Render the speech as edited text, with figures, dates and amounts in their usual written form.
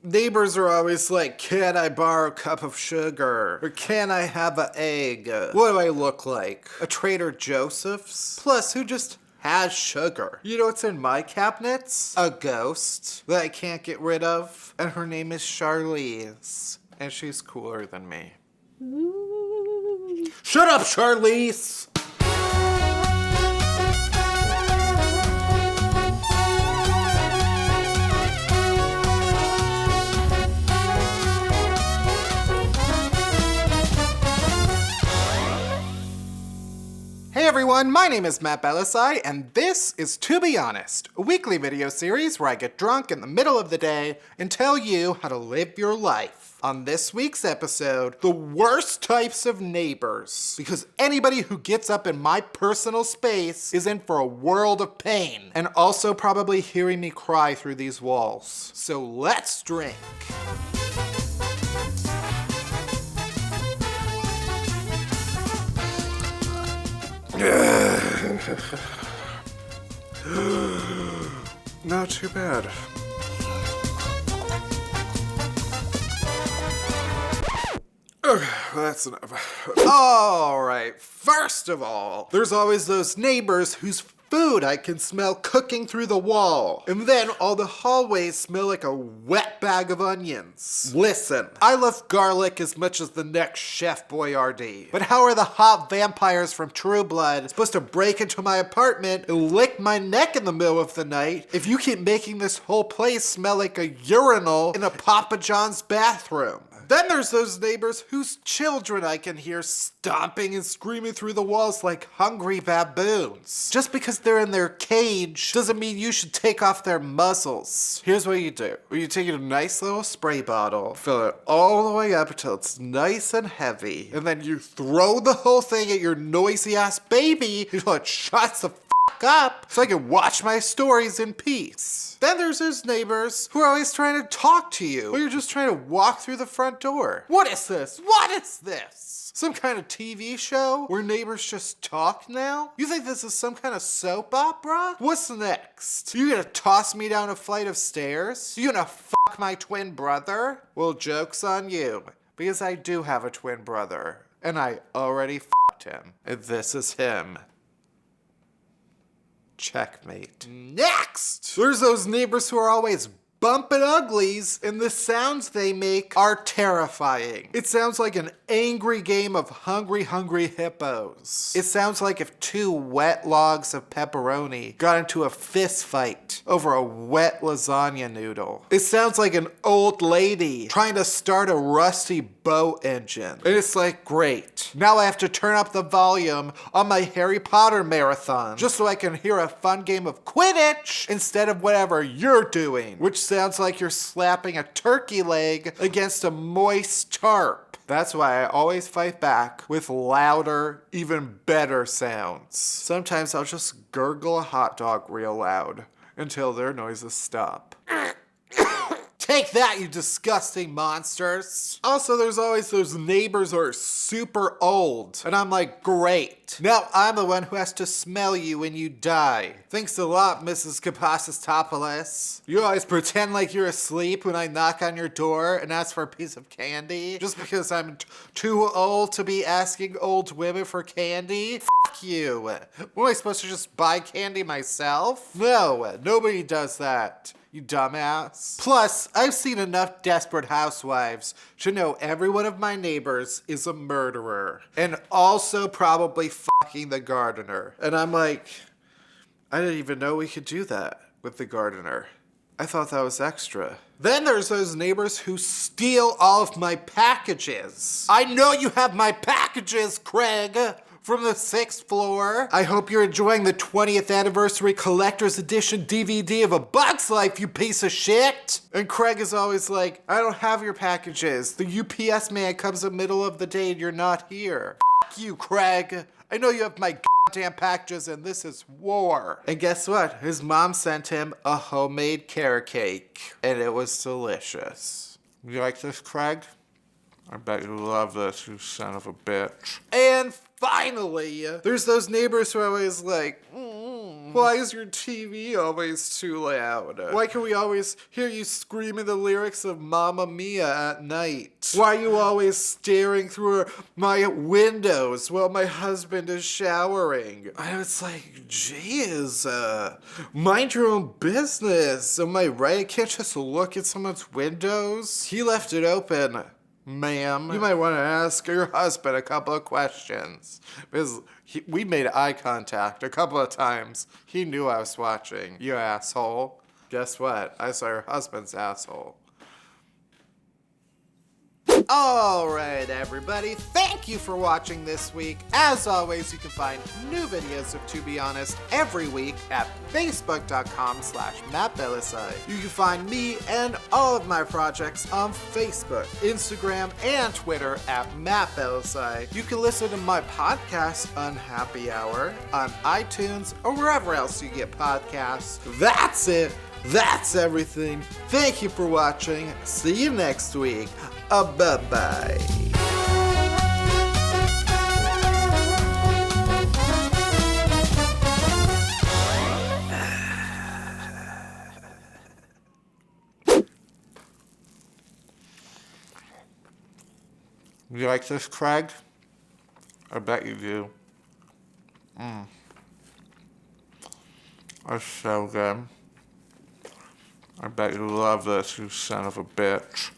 Neighbors are always like, can I borrow a cup of sugar? Or can I have an egg? What do I look like? A Trader Joseph's? Plus, who just has sugar? You know what's in my cabinets? A ghost that I can't get rid of. And her name is Charlize. And she's cooler than me. Shut up, Charlize! Hey everyone, my name is Matt Bellassai, and this is To Be Honest, a weekly video series where I get drunk in the middle of the day and tell you how to live your life. On this week's episode, the worst types of neighbors, because anybody who gets up in my personal space is in for a world of pain, and also probably hearing me cry through these walls. So let's drink. Not too bad. Okay, that's enough. Alright, first of all, there's always those neighbors whose food I can smell cooking through the wall. And then all the hallways smell like a wet bag of onions. Listen, I love garlic as much as the next Chef Boyardee. But how are the hot vampires from True Blood supposed to break into my apartment and lick my neck in the middle of the night if you keep making this whole place smell like a urinal in a Papa John's bathroom? Then there's those neighbors whose children I can hear stomping and screaming through the walls like hungry baboons. Just because they're in their cage doesn't mean you should take off their muzzles. Here's what you do. You take a nice little spray bottle, fill it all the way up until it's nice and heavy, and then you throw the whole thing at your noisy ass baby until it shuts the up so I can watch my stories in peace. Then there's those neighbors who are always trying to talk to you while you're just trying to walk through the front door. What is this? What is this? Some kind of TV show where neighbors just talk now? You think this is some kind of soap opera? What's next? You gonna toss me down a flight of stairs? You gonna fuck my twin brother? Well, joke's on you, because I do have a twin brother, and I already fucked him, and this is him. Checkmate. Next! There's those neighbors who are always bumping uglies, and the sounds they make are terrifying. It sounds like an angry game of hungry hippos. It sounds like if two wet logs of pepperoni got into a fist fight over a wet lasagna noodle. It sounds like an old lady trying to start a rusty boat engine. And it's like, great. Now I have to turn up the volume on my Harry Potter marathon just so I can hear a fun game of Quidditch instead of whatever you're doing, which sounds like you're slapping a turkey leg against a moist tarp. That's why I always fight back with louder, even better sounds. Sometimes I'll just gurgle a hot dog real loud until their noises stop. Take that, you disgusting monsters. Also, there's always those neighbors who are super old. And I'm like, great. Now I'm the one who has to smell you when you die. Thanks a lot, Mrs. Kapasistopoulos. You always pretend like you're asleep when I knock on your door and ask for a piece of candy. Just because I'm too old to be asking old women for candy? Fuck you. What, am I supposed to just buy candy myself? No, nobody does that. You dumbass. Plus, I've seen enough Desperate Housewives to know every one of my neighbors is a murderer. And also probably fucking the gardener. And I'm like, I didn't even know we could do that with the gardener. I thought that was extra. Then there's those neighbors who steal all of my packages. I know you have my packages, Craig. From the 6th floor. I hope you're enjoying the 20th anniversary collector's edition DVD of A Bug's Life, you piece of shit. And Craig is always like, I don't have your packages. The UPS man comes in the middle of the day and you're not here. F you, Craig. I know you have my goddamn packages and this is war. And guess what? His mom sent him a homemade carrot cake and it was delicious. You like this, Craig? I bet you love this, you son of a bitch. And finally, there's those neighbors who are always like, Why is your TV always too loud? Why can we always hear you screaming the lyrics of Mamma Mia at night? Why are you always staring through my windows while my husband is showering? I was like, geez, mind your own business. Am I right? I can't just look at someone's windows. He left it open. Ma'am, you might want to ask your husband a couple of questions. Because we made eye contact a couple of times. He knew I was watching, you asshole. Guess what? I saw your husband's asshole. Alright everybody, thank you for watching this week. As always, you can find new videos of To Be Honest every week at facebook.com/Matt Bellassai. You can find me and all of my projects on Facebook, Instagram, and Twitter at Matt Bellassai. You can listen to my podcast, Unhappy Hour, on iTunes or wherever else you get podcasts. That's it. That's everything. Thank you for watching. See you next week. Bye-bye. You like this, Craig? I bet you do. That's so good. I bet you love this, you son of a bitch.